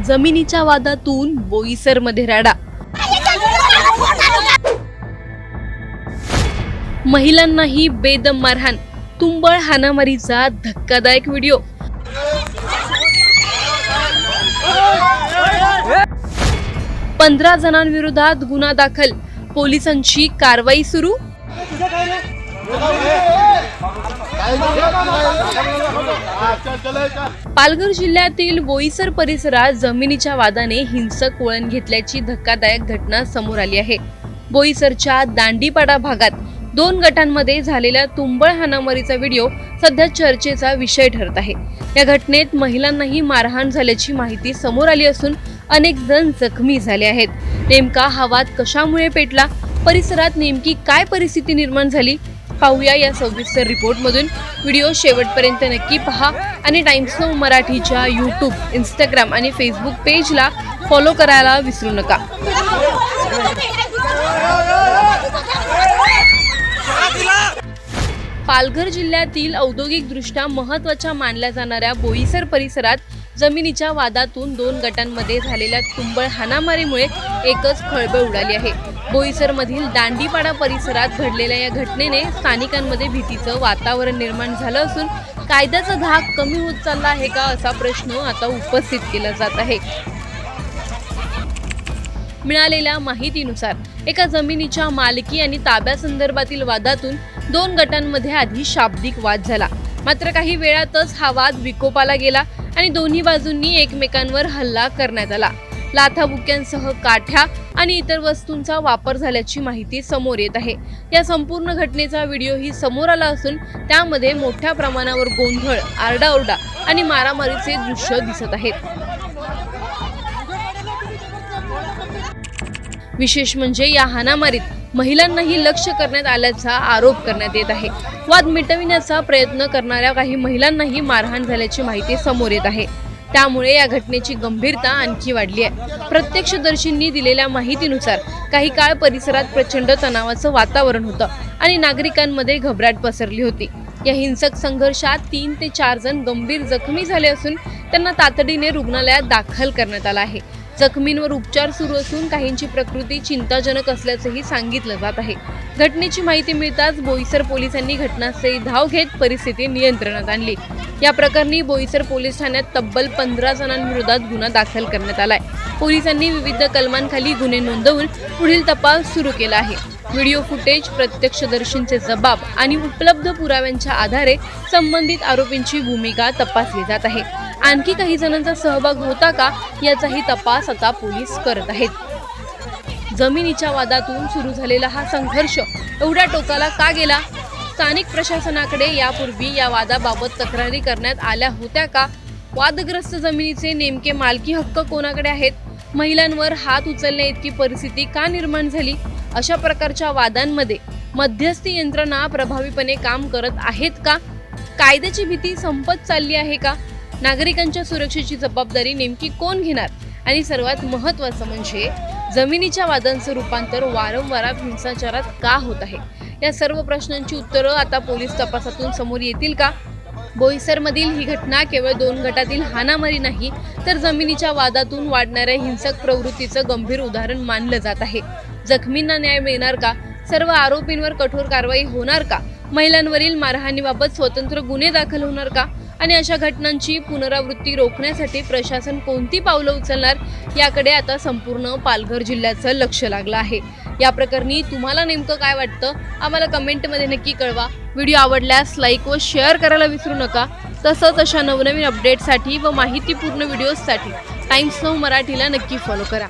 जमिनीच्या वादातून बोईसरमध्ये राडा। महिलांनाही बेदम मारहाण, तुंबळ हाणामारीचा धक्कादायक व्हिडिओ। 15 जणांविरोधात गुन्हा दाखल, पोलिसांची कारवाई सुरू। पालघर जिल्ह्यातील बोईसर परिसरात जमिनीच्या वादाने हिंसक वळण घेतल्याची धक्कादायक घटना समोर आली आहे। बोईसरच्या दांडीपाडा भागात 2 गटांमध्ये झालेल्या तुंबळ हाणामारीचा व्हिडिओ सध्या चर्चेचा विषय ठरत आहे। या घटनेत महिलांनाही मारहाण झाल्याची माहिती समोर आली असून अनेक जण जखमी झाले आहेत। नेमका हा वाद कशामुळे पेटला, परिसरात नेमकी काय परिस्थिती निर्माण झाली, पाहूया या सविस्तर रिपोर्ट मधून। व्हिडिओ शेवटपर्यंत नक्की पहा आणि टाइम्स नाऊ मराठीच्या YouTube, Instagram आणि Facebook पेजला फॉलो करायला विसरू नका। पालघर जिल्ह्यातील औद्योगिकदृष्ट्या महत्त्वाच्या मानल्या जाणाऱ्या बोईसर परिसरात जमिनीच्या वादातून 2 गटांमध्ये झालेल्या तुंबळ हाणामारीमुळे एकच खळबळ उडाली आहे। बोईसर मधील दांडीपाडा परिसरात घडलेल्या या घटनेने स्थानिकांमध्ये भीतीचं वातावरण निर्माण झालं असून कायद्याचा धाक कमी होत चालला आहे का असा प्रश्न आता उपस्थित केला जात आहे। मिळालेल्या माहितीनुसार एका जमिनीच्या मालकी आणि ताब्यासंदर्भातील वादातून 2 गटांमध्ये आधी शाब्दिक वाद झाला, मात्र काही वेळातच हा वाद विकोपाला गेला आणि दोन्ही बाजूंनी एकमेकांवर हल्ला करण्यात आला। लाथाबुक्क्यांसह काठ्या आणि इतर वस्तूंचा वापर झाल्याची माहिती समोर येत आहे। या संपूर्ण घटनेचा व्हिडिओही समोर आला असून त्यामध्ये मोठ्या प्रमाणावर गोंधळ, आरडाओरडा आणि मारामारीचे दृश्य दिसत आहेत। विशेष म्हणजे या हाणामारीत महिलांनाही लक्ष्य करण्यात आल्याचा आरोप करण्यात येत आहे। वाद मिटविण्याचा प्रयत्न करणाऱ्या काही महिलांनाही मारहाण झाल्याची माहिती समोर येत आहे। त्यामुळे या घटनेची गंभीरता आणखी वाढली आहे। प्रत्यक्षदर्शींनी दिलेल्या माहितीनुसार काही काळ परिसरात प्रचंड तणावाचं वातावरण होतं आणि नागरिकांमध्ये घबराट पसरली होती। या हिंसक संघर्षात 3 ते 4 जण गंभीर जखमी झाले असून त्यांना तातडीने रुग्णालयात दाखल करण्यात आलं आहे। जखमींवर उपचार सुरू असून काहींची प्रकृती चिंताजनक असल्याचंही सांगितलं जात आहे। घटनेची माहिती मिळताच बोईसर पोलिसांनी घटनास्थळी धाव घेत परिस्थिती नियंत्रणात आणली। या प्रकरणी बोईसर पोलीस ठाण्यात तब्बल 15 जणांविरोधात गुन्हा दाखल करण्यात आलाय। पोलिसांनी विविध कलमांखाली गुन्हे नोंदवून पुढील तपास सुरू केला आहे। व्हिडिओ फुटेज, प्रत्यक्षदर्शींचे जबाब आणि उपलब्ध पुराव्यांच्या आधारे संबंधित आरोपींची भूमिका तपासली जात आहे। आणखी काही जणांचा सहभाग होता का याचाही तपास आता पोलीस करत आहेत। जमिनीच्या वादातून सुरू झालेला हा संघर्ष एवढ्या टोकाला का गेला? स्थानिक प्रशासनाकडे यापूर्वी या वादाबाबत तक्रारी करण्यात आल्या होत्या का? वादग्रस्त जमिनीचे नेमके मालकी हक्क कोणाकडे आहेत? महिलांवर हात उचलण्या इतकी परिस्थिती का निर्माण झाली? अशा प्रकारच्या वादांमध्ये मध्यस्थी यंत्रणा प्रभावीपणे काम करत आहेत का? कायद्याची भीती संपत चालली आहे का? नागरिकांच्या सुरक्षेची जबाबदारी नेमकी कोण घेणार? आणि सर्वात महत्त्वाचं म्हणजे जमिनीच्या वादांचं रूपांतर वारंवार हिंसाचारात का होत आहे? या सर्व प्रश्नांची उत्तरं आता पोलीस तपासातून समोर येतील का? बोईसरमधील ही घटना केवळ 2 गटातील हाणामारी नाही, तर जमिनीच्या वादातून वाढणाऱ्या हिंसक प्रवृत्तीचं गंभीर उदाहरण मानलं जात आहे। जखमींना न्याय मिळणार का? सर्व आरोपींवर कठोर कारवाई होणार का? महिलांवरील मारहाणीबाबत स्वतंत्र गुन्हे दाखल होणार का? आणि अशा घटनांची पुनरावृत्ती रोखण्यासाठी प्रशासन कोणती पावलं उचलणार, याकडे आता संपूर्ण पालघर जिल्ह्याचं लक्ष लागलं आहे। या प्रकरणी तुम्हाला नेमकं काय वाटतं? आम्हाला कमेंटमध्ये नक्की कळवा। व्हिडिओ आवडल्यास लाईक व शेअर करायला विसरू नका। तसंच अशा नवनवीन अपडेटसाठी व माहितीपूर्ण व्हिडिओजसाठी टाइम्स नाऊ मराठीला नक्की फॉलो करा।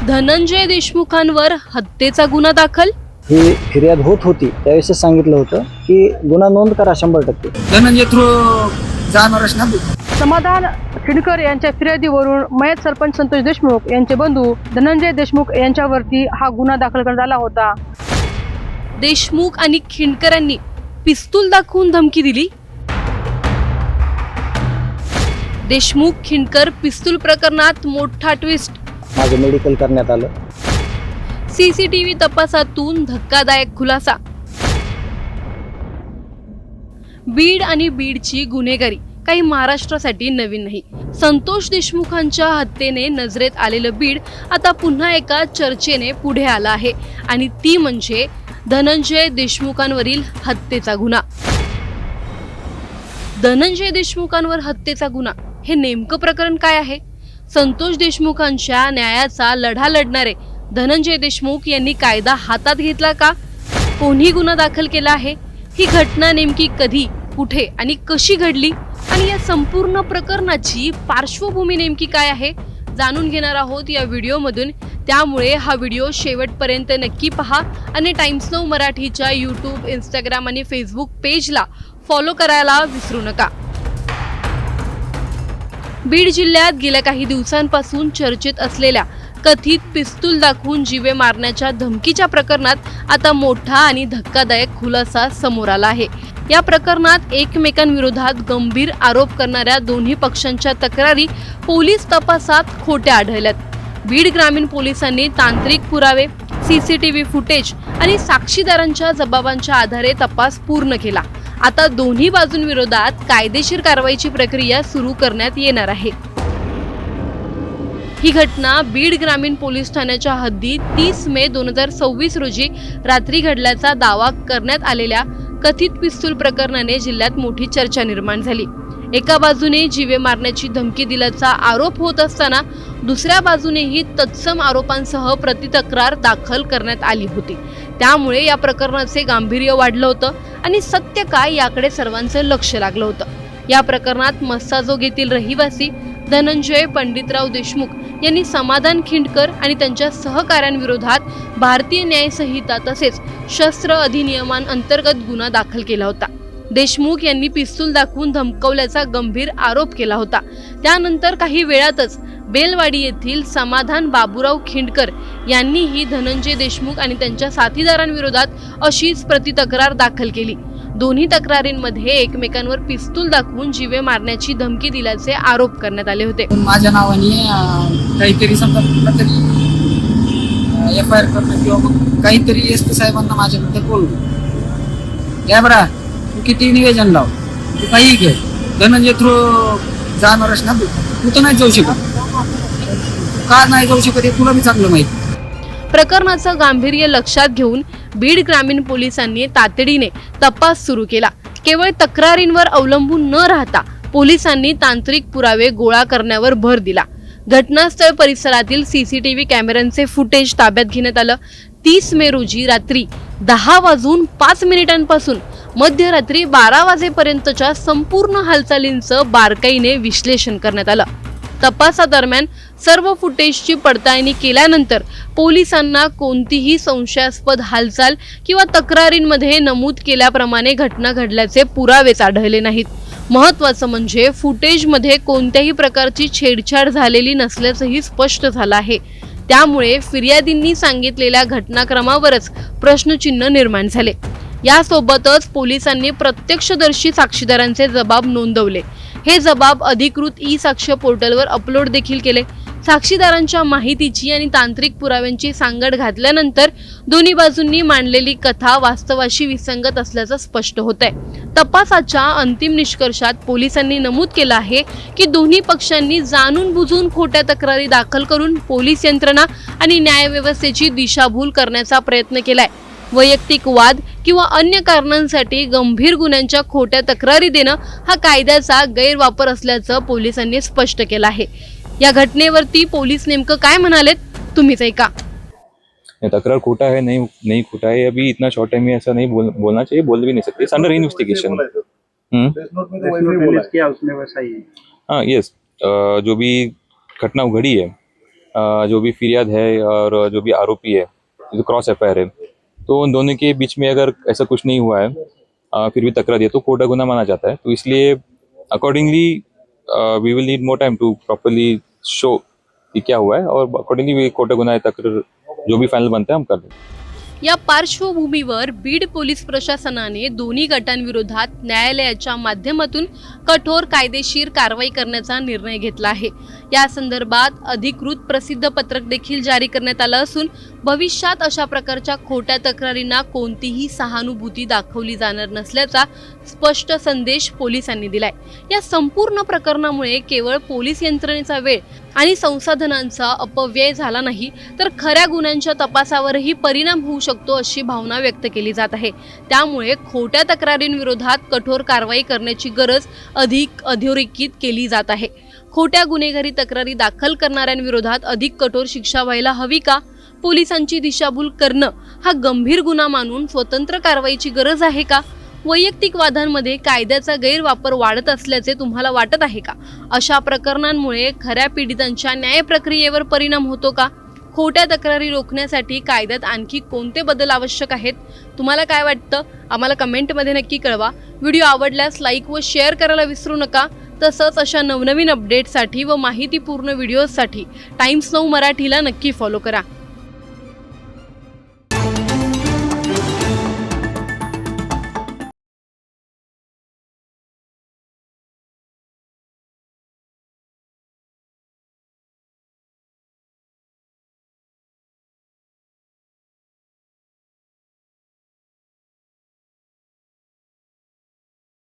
धनंजय देशमुखांवर हत्येचा गुन्हा दाखल। ही फिर्याद होत होती त्यावेळेस सांगितलं होतं की गुन्हा नोंद करा 100%। धनंजय थ्रू जाणारच ना। समाधान खिंडकर यांच्या फिर्यादीवरून मयत सरपंच संतोष देशमुख यांचे बंधू धनंजय देशमुख यांच्यावरती हा गुन्हा दाखल करण्यात आला होता। देशमुख आणि खिंडकरांनी पिस्तूल दाखवून धमकी दिली. देशमुख खिंडकर पिस्तूल प्रकरणात मोठा ट्विस्ट. माझं मेडिकल करण्यात आलं. सीसीटीव्ही तपासातून धक्कादायक खुलासा. बीड आणि बीडची गुन्हेगारी काही महाराष्ट्रासाठी नवीन नाही. संतोष देशमुखांच्या हत्येने नजरेत आलेलं बीड आता पुन्हा एका चर्चेने पुढे आलं आहे आणि ती म्हणजे धनंजय देशमुखांवरील हत्येचा गुन्हा. धनंजय देशमुखांवर हत्येचा गुन्हा हे नेमकं प्रकरण काय आहे? संतोष देशमुखांच्या न्यायाचा लढा लढणारे धनंजय देशमुख यांनी कायदा हातात घेतला का? कोणी गुन्हा दाखल केला आहे? ही घटना नेमकी कधी, कुठे आणि कशी घडली आणि या संपूर्ण प्रकरणाची पार्श्वभूमी नेमकी काय आहे जाणून घेणार आहोत या व्हिडिओमधून. त्यामुळे हा व्हिडिओ शेवटपर्यंत नक्की पहा आणि टाइम्स नाऊ मराठीच्या यूट्यूब, इंस्टाग्राम आणि फेसबुक पेजला फॉलो करायला विसरू नका. बीड जिल्ह्यात गेल्या काही दिवसांपासून चर्चेत असलेल्या कथित पिस्तूल दाखवून जीवे मारण्याच्या धमकीच्या प्रकरणात आता मोठा आणि धक्कादायक खुलासा समोर आला आहे. या प्रकरणात एकमेकांविरोधात गंभीर आरोप करणाऱ्या दोन्ही पक्षांच्या तक्रारी पोलीस तपासात खोट्या आढळल्यात. बीड ग्रामीण पोलिसांनी तांत्रिक पुरावे, सीसीटीव्ही फुटेज आणि साक्षीदारांच्या जबाबांच्या आधारे तपास पूर्ण केला. आता दोन्ही बाजूंविरोधात कायदेशीर कारवाईची प्रक्रिया सुरू करण्यात येणार आहे. ही घटना बीड ग्रामीण पोलीस ठाण्याच्या हद्दीत 30 मे 2026 रोजी रात्री घडल्याचा दावा करण्यात आलेल्या कथित पिस्तूल प्रकरणाने जिल्ह्यात मोठी चर्चा निर्माण झाली. एका बाजूने जीवे मारण्याची धमकी दिल्याचा आरोप होत असताना दुसऱ्या बाजूनेही तत्सम आरोपांसह प्रतितक्रार दाखल करण्यात आली होती. त्यामुळे या प्रकरणाचे गांभीर्य वाढलं होतं आणि सत्य काय याकडे सर्वांचं लक्ष लागलं होतं. या प्रकरणात मस्साजोग येथील रहिवासी धनंजय पंडितराव देशमुख यांनी समाधान खिंडकर आणि त्यांच्या सहकाऱ्यांविरोधात भारतीय न्याय संहिता तसेच शस्त्र अधिनियमांतर्गत गुन्हा दाखल केला होता. देशमुख यांनी पिस्तूल दाखवून धमकवल्याचा गंभीर आरोप केला होता. त्यानंतर काही वेळातच बेलवाडी येथील समाधान बाबूराव खिंडकर यांनीही धनंजय देशमुख आणि त्यांच्या साथीदारांविरोधात अशीच प्रतितक्रार दाखल केली. दोन्ही तक्रारींमध्ये एकमेकांवर पिस्तूल दाखवून जीवे मारण्याची धमकी दिल्याचे आरोप करण्यात आले होते. माझ्या नावाने काहीतरी समजा कुठला तरी FIR करणं किंवा मग काहीतरी SP साहेबांना माझ्याबद्दल बोलू या बरा, तू किती निवेदन लाव, तू काही घे, धनंजय थ्रू जाणारच ना, तू तर नाही जाऊ शकत. का नाही जाऊ शकत हे तुला मी चांगलं माहिती. प्रकरणाचं गांभीर्य लक्षात घेऊन बीड ग्रामीण पोलिसांनी तातडीने तपास सुरू केला. केवळ तक्रारींवर अवलंबून न राहता पोलिसांनी तांत्रिक पुरावे गोळा करण्यावर भर दिला. घटनास्थळ परिसरातील सीसीटीव्ही कॅमेऱ्यांचे फुटेज ताब्यात घेण्यात आलं. 30 मे रोजी रात्री 10:05 मध्यरात्री 12 वाजेपर्यंतच्या संपूर्ण हालचालींचं बारकाईने विश्लेषण करण्यात आलं. तपासादरम्यान सर्व फुटेजची पडताळणी केल्यानंतर पोलिसांना कोणतीही संशयास्पद हालचाल किंवा तक्रारींमध्ये नमूद केल्याप्रमाणे घटना घडल्याचे पुरावेच आढळले नाहीत. महत्त्वाचं म्हणजे फुटेजमध्ये कोणत्याही प्रकारची छेडछाड झालेली नसल्याचंही स्पष्ट झालं आहे. त्यामुळे फिर्यादींनी सांगितलेल्या घटनाक्रमावरच प्रश्नचिन्ह निर्माण झाले. यासोबतच पोलिसांनी प्रत्यक्षदर्शी साक्षीदारांचे जबाब नोंदवले. हे जबाब अधिकृत ई-साक्ष्य पोर्टलवर अपलोड देखील केले. साक्षीदारांच्या माहितीची आणि तांत्रिक पुराव्यांची सांगड घातल्यानंतर दोन्ही बाजूंनी मांडलेली कथा वास्तवाशी विसंगत असल्याचं स्पष्ट होतंय. तपासाच्या अंतिम निष्कर्षात पोलिसांनी नमूद केलं आहे की दोन्ही पक्षांनी जाणून बुजून खोट्या तक्रारी दाखल करून पोलीस यंत्रणा आणि न्यायव्यवस्थेची दिशाभूल करण्याचा प्रयत्न केलाय. वैयक्तिक वाद किंवा अन्य कारणांसाठी गंभीर गुन्ह्यांच्या खोट्या तक्रारी देणं हा कायद्याचा गैरवापर असल्याचं पोलिसांनी स्पष्ट केलं आहे. या घटनेवरती पोलीस नेमकं काय म्हणालेत तुम्हीच ऐका. तकरार खोटा है, नहीं खोटा है, अभी इतना शॉर्ट टाइम में ऐसा नहीं बोलना चाहिए, बोल भी नहीं सकते. It's under investigation. हाँ, यस, जो भी घटना घड़ी है, जो भी फिरियाद है और जो भी आरोपी है, जो क्रॉस FIR है, तो उन दोनों के बीच में अगर ऐसा कुछ नहीं हुआ है फिर भी तकरार दिया तो खोटा गुना माना जाता है. तो इसलिए accordingly we will need more time to properly show कि क्या हुआ है और अकॉर्डिंगली खोटा गुना तकरार जो भी फाइनल बनता है हम कर देंगे. या पार्श्वभूमीवर बीड पोलीस प्रशासनाने दोन्ही गटांविरोधात न्यायालयाच्या माध्यमातून कठोर कायदेशीर कारवाई करण्याचा निर्णय घेतला आहे। या संदर्भात अधिकृत प्रसिद्ध पत्रक देखील जारी करण्यात आलं असून भविष्यात अशा प्रकारच्या खोट्या तक्रारींना कोणतीही सहानुभूती दाखवली जाणार नसल्याचा स्पष्ट संदेश पोलिसांनी दिलाय। या संपूर्ण प्रकरणामुळे केवळ पोलीस यंत्रणेचा वेळ आणि संसाधनांचा अपव्यय झाला नाही तर खऱ्या गुन्ह्यांच्या तपासावरही परिणाम होऊ शकतो अशी भावना व्यक्त केली जात आहे। त्यामुळे खोट्या तक्रारींविरोधात कठोर कारवाई करण्याची गरज अधिक अधोरेखित केली जात आहे। खोट्या गुन्हेगारी तक्रारी दाखल करणाऱ्यांविरोधात अधिक कठोर शिक्षा व्हायला हवी का? पोलिसांची दिशाभूल करणं हा गंभीर गुन्हा मानून स्वतंत्र कारवाईची गरज आहे का? वैयक्तिक वादांमध्ये कायद्याचा गैरवापर वाढत असल्याचे तुम्हाला वाटत आहे का? अशा प्रकरणांमुळे खऱ्या पीडितांच्या न्याय प्रक्रियेवर परिणाम होतो का? खोट्या तक्रारी रोखण्यासाठी कायद्यात आणखी कोणते बदल आवश्यक आहेत? तुम्हाला काय वाटतं? आम्हाला कमेंटमध्ये नक्की कळवा। व्हिडिओ आवडल्यास लाईक व शेअर करायला विसरू नका। तसंच अशा नवनवीन अपडेटसाठी व माहितीपूर्ण व्हिडिओजसाठी टाइम्स नाऊ मराठीला नक्की फॉलो करा।